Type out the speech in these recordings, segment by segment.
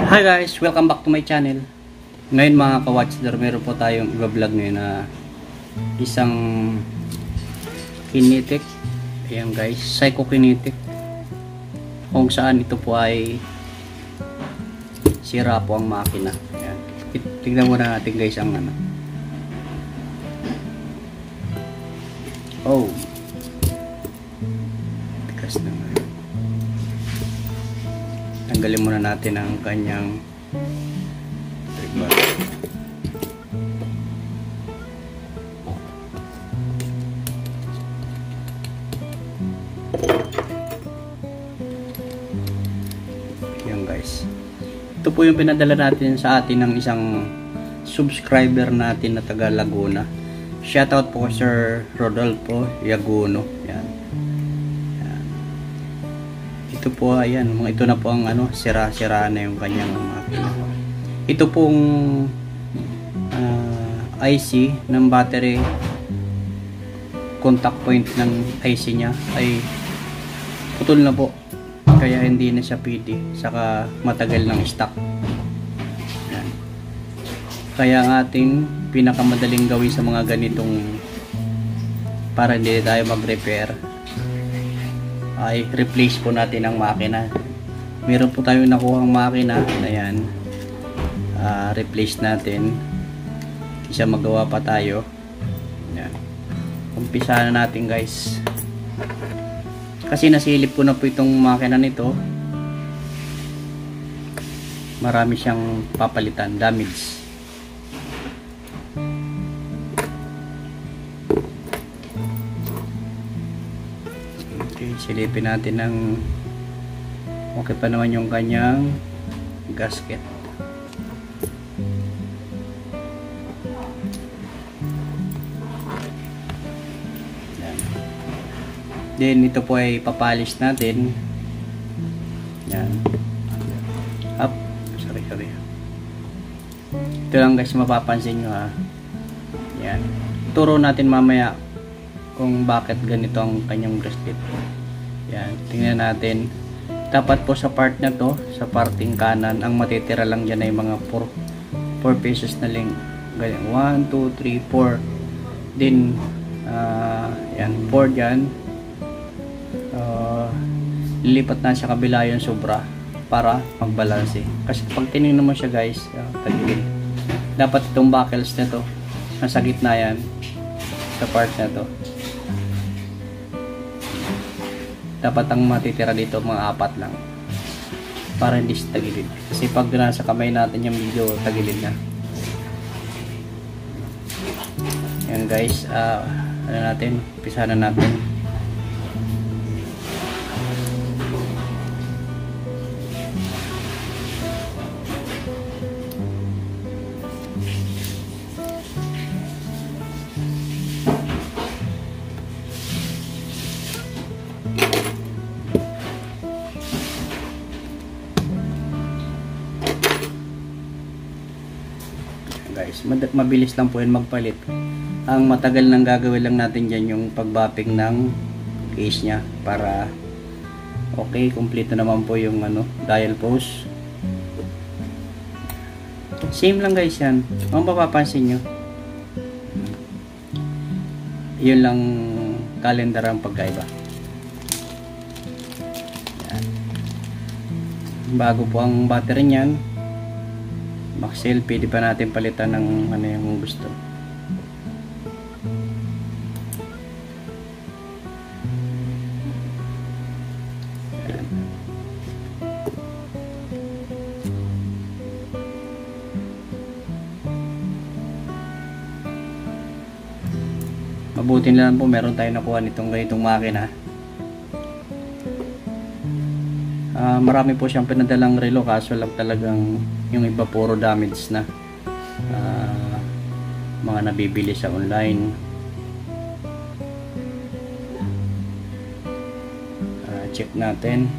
Hi guys! Welcome back to my channel. Ngayon mga ka-watcher, meron po tayong i-vlog ngayon na isang kinetic. Ayan guys, psychokinetic. Kung saan ito po ay sira po ang makina. Ayan. Tignan muna natin guys ang ano. Oh! Tikas na nga. Tanggalin muna natin ang kanyang trigger. Yan guys. Ito po yung pinadala natin sa atin ng isang subscriber natin na taga Laguna. Shoutout po Sir Rodolfo Yaguno. Yan. Ito po ayan, ito na po ang ano, sira-sira na yung kanyang makina. Ito pong IC ng battery contact point ng IC nya ay putol na po. Kaya hindi na siya PD, saka matagal ng stock. Ayan. Kaya ang ating pinakamadaling gawin sa mga ganitong para hindi tayo mag-repair ay replace po natin ang makina. Meron po tayong nakuhang makina, ayan, replace natin, isa magawa pa tayo. Ayan. Umpisa na natin guys, kasi nasilip ko na po itong makina nito, marami siyang papalitan, damage. Silipin natin ng okay pa naman yung kanyang gasket. Yan. Then ito po ay papalis natin. Yan. Up. Sorry. Ito lang guys mapapansin nyo ha. Yan. Turo natin mamaya kung bakit ganito ang kanyang gasket. Yan, tingnan natin. Dapat po sa part na to, sa parting kanan, ang matitira lang dyan ay mga 4 pieces na lang. Ganyan, 1, 2, 3, 4. Then, yan, 4 dyan. Lilipat na sa kabila yung sobra para magbalanse. Kasi pag tinignan mo siya guys, tagilid. Dapat itong buckles na to, nasa gitna yan, sa part na to. Dapat ang matitira dito mga 4 lang para hindi siya tagilid, kasi pag nasa kamay natin yung video tagilid na. Yan guys, ano natin, umpisa na natin. Guys, mabilis lang po yun magpalit. Ang matagal nang gagawin lang natin dyan yung pagbapping ng case nya para okay, kompleto naman po yung ano, dial post. Same lang guys yan. Ang mapapansin nyo, yun lang calendar ang pagkaiba. Yan. Bago po ang battery nyan, Maxell, pwede pa natin palitan ng ano yung gusto. Ayan. Mabuti na lang po meron tayo nakuha nitong ganitong makina. Marami po siyang pinadalang relo, kaso lang talagang yung iba puro damage na, mga nabibili sa online. Check natin.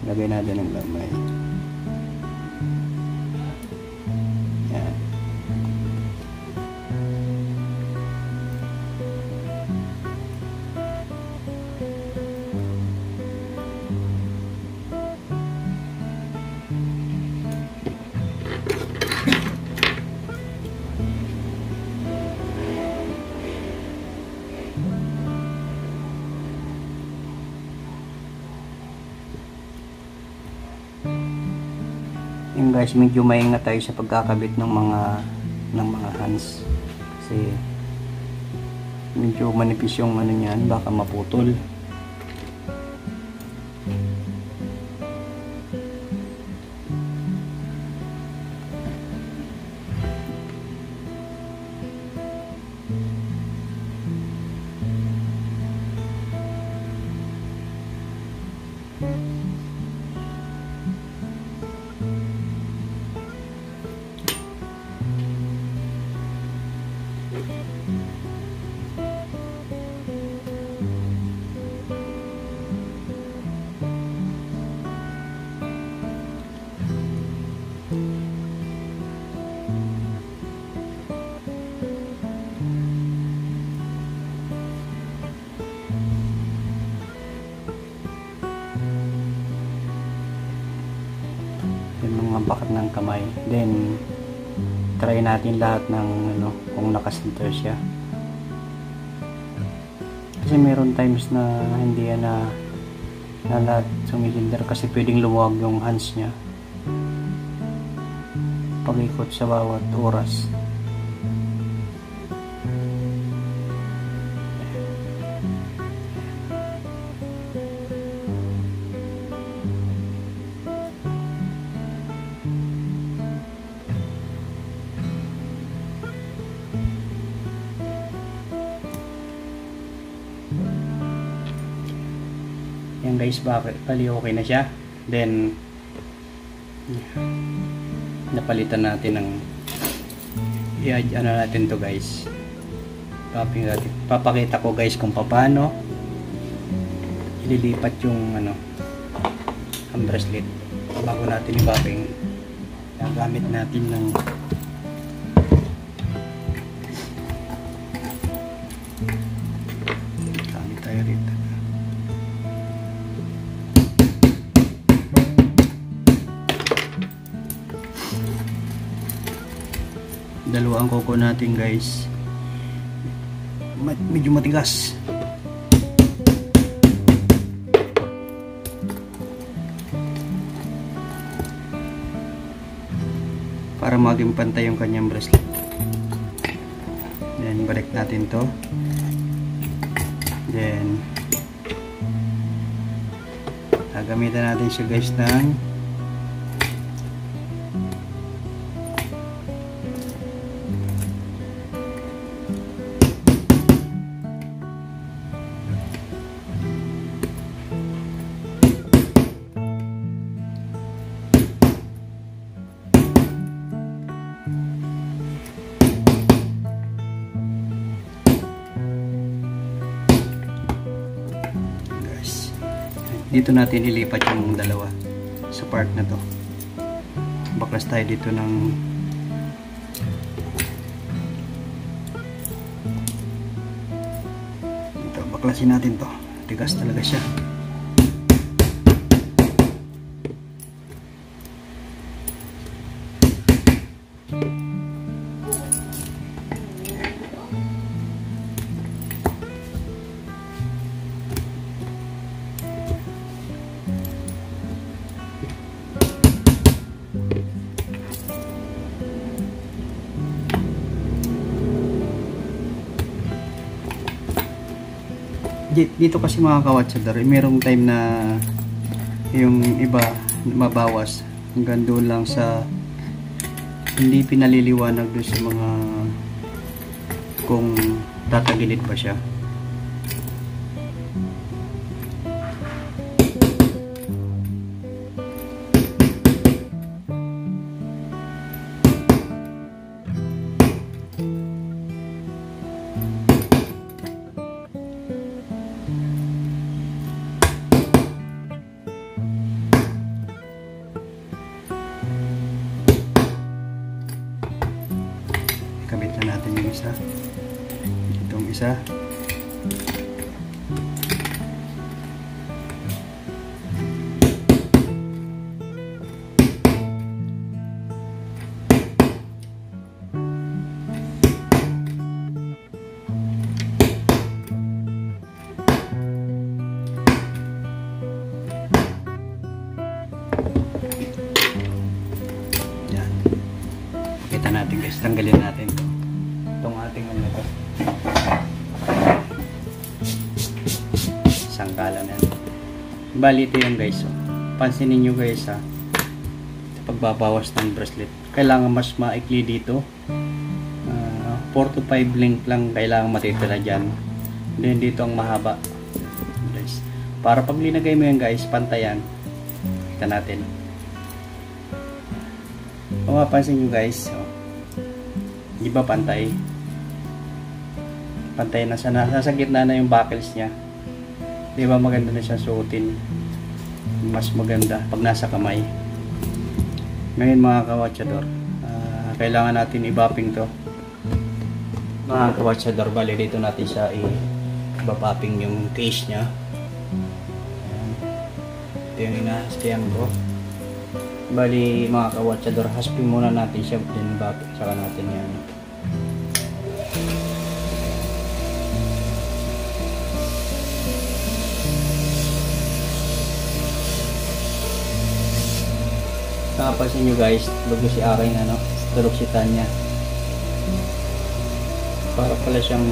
Lagay natin ng lamay. Yan. guys, medyo maingat tayo sa pagkakabit ng mga hands kasi medyo manipis yung ano niyan, baka maputol. Yung mga bakat ng kamay, then try natin lahat ng ano, kung naka-center siya, kasi meron times na hindi yan na lahat sumikinder kasi pwedeng lumuwag yung hands niya pag-ikot sa bawat oras. Yan guys, bakit pali okay na siya. Then napalitan natin ng ano natin to guys, papakita ko guys kung paano ililipat yung ano, ang bracelet bago natin i-popping. Gamit natin ng gamit tayo rito. Dalawang kuko natin guys, medyo matigas. Para maging pantay yung kanyang bracelet. Then balik natin to. Then gagamitan natin siya guys ng dito natin ilipat yung dalawa sa part na to. Baklas tayo dito ng dito, baklasin natin to. Tigas talaga siya. Dito kasi mga kawatsadar, merong time na yung iba mabawas hanggang doon lang sa hindi pinaliliwanag doon sa mga kung tatagilid ba siya. Kabit na natin yung isa. Itong isa. palitan natin guys. Tanggalin natin itong ating ano ito. Sangkalan na. Bali ito yung guys. Pansinin nyo guys ha. Sa pagbabawas ng bracelet. Kailangan mas maikli dito. 4 to 5 length lang kailangan matitira dyan. Then dito ang mahaba. Guys. Para pag linagay mo yan guys, pantayan. Kita natin. Kung mapansin nyo guys, di ba pantay? Pantay na siya. Nasa gitna na yung buckles niya. Di ba maganda na siya suotin? Mas maganda pag nasa kamay. Ngayon mga kawatsador, kailangan natin i-bopping to. Mga kawatsador, bali dito natin siya i-bopping yung case niya. Ito yung inahastihan ko. Bali mga kawatsador, haspin muna natin siya, then bopping, saka natin yan. Nakapansin nyo guys, bago si aking turuksitan niya. Para pala siyang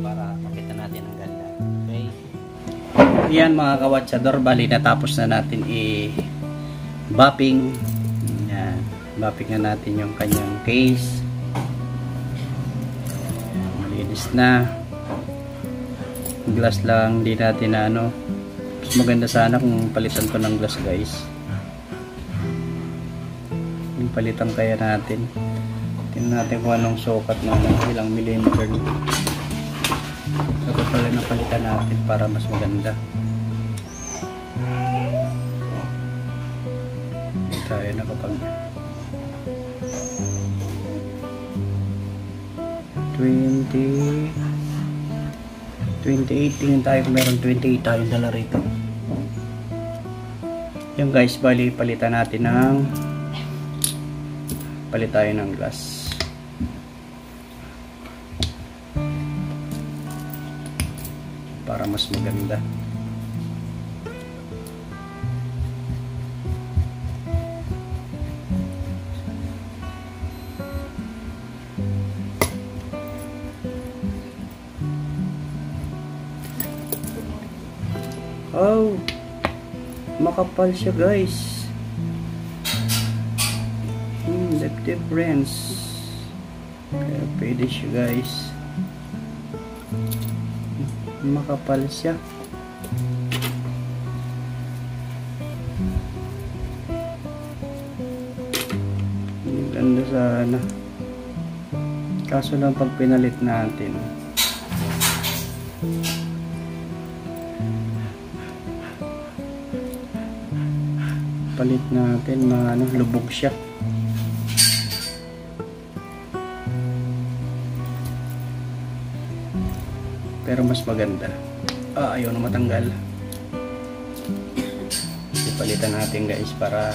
para makita natin ang ganda. Okay. Yan mga kawatsador, bali natapos na natin i-bopping. Yan. Bopping na natin yung kanyang case. Malinis na. Glass lang, di natin na mas maganda sana kung palitan ko ng glass guys. Yung palitan kaya natin. Tingnan natin kung anong sukat ng ilang millimeter. Ito pala napalitan natin para mas maganda. Tayo nakapag 28 tingin tayo kung meron 28 tayong dala rito. Yung guys, bali palitan natin palit tayo ng glass para mas maganda. Oh, makapal siya guys. The difference. Kaya pwede siya guys. Makapal siya. Ganda sana. Kaso lang pag pinalit natin, palit natin lubog siya. Pero mas maganda. Ayaw na matanggal. Ipalitan natin guys para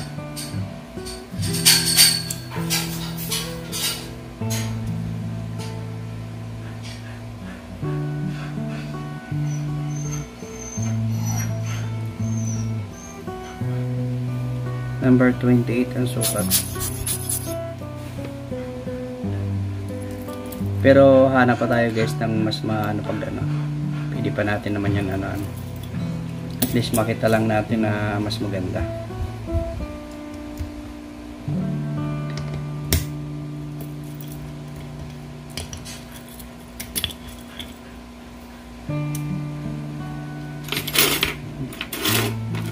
Number 28 ang sukat. Pero hanap pa tayo guys ng mas maano pag ano. Pwede pa natin naman yan ano. At least makita lang natin na mas maganda.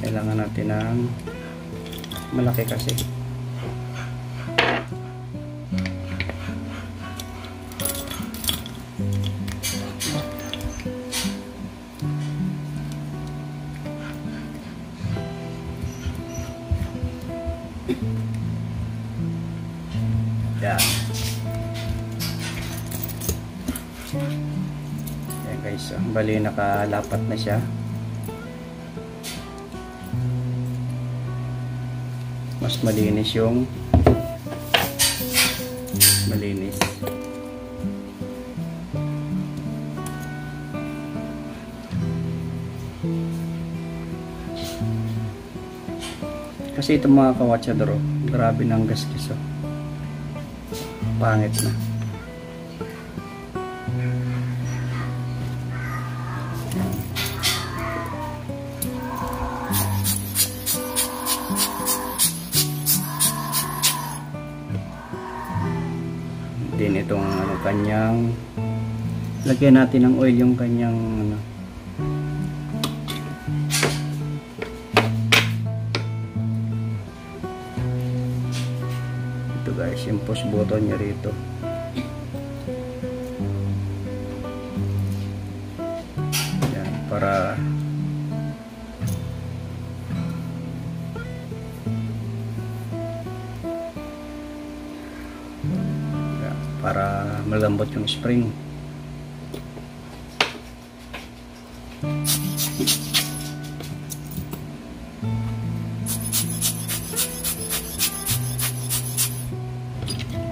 Kailangan natin ng malaki kasi. Yan. Yan guys, bali nakalapat na siya. Mas malinis yung malinis. Kasi itong mga kawatsador, grabe ng gaskis, oh. Pangit na. Din itong ano, kanyang lagyan natin ng oil yung kanyang ano, ito guys, yung push button nya rito. Yan, para malambot yung spring.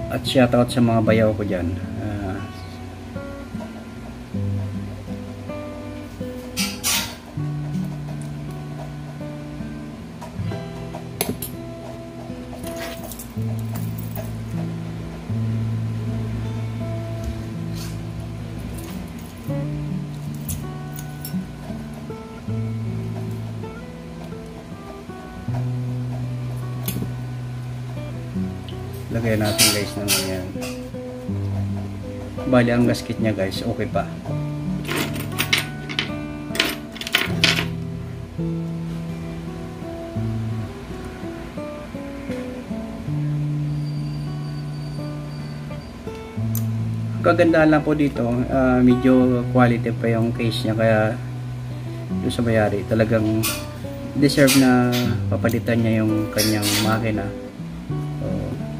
At shoutout sa mga bayaw ko dyan. Lagyan natin guys ng yan. Bali ang gasket nya guys, okay pa. Kagandahan lang po dito, medyo quality pa yung case nya, kaya yung sa bayari talagang deserve na papalitan niya yung kanyang makina.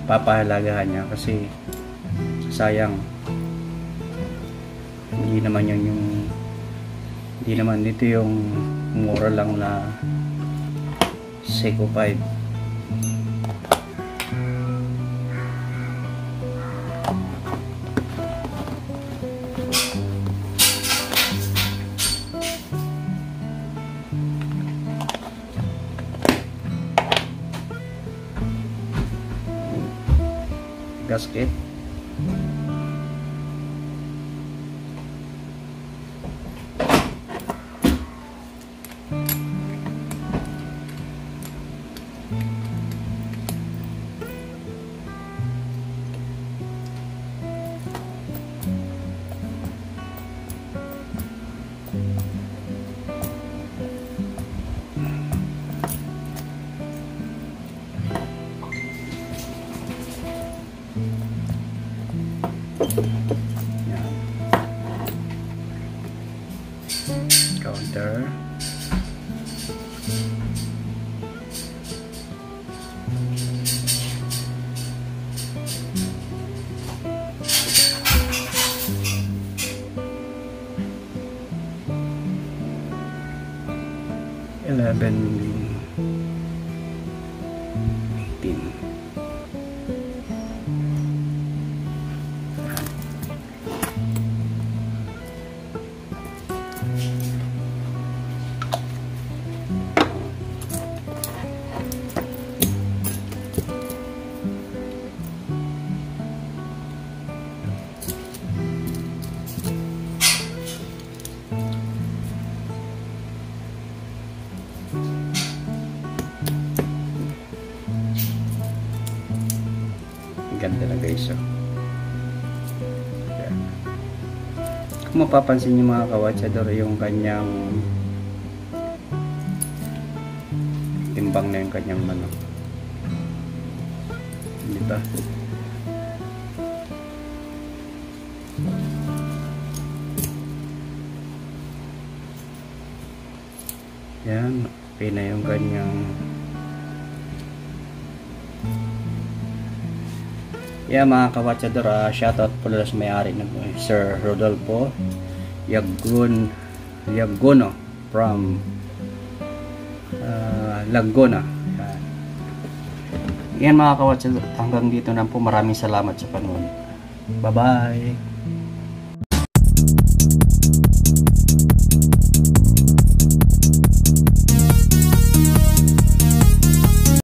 Papahalagahan niya kasi sayang, hindi naman yun yung, hindi naman dito yung mura lang na Seiko 5. Gasket. Yan. Counter. Eleven 18. Ganda na guys. Yan. Kung mapapansin niyo mga kawatsador, yung kanyang timbang na yung kanyang manok. Diba? Yan, okay na yung kanyang mga kawatsador, shoutout po na sa may-ari ng Sir Rodolfo Yaguno from Laguna. Yan mga kawatsador, hanggang dito na po. Maraming salamat sa panonood. Bye bye.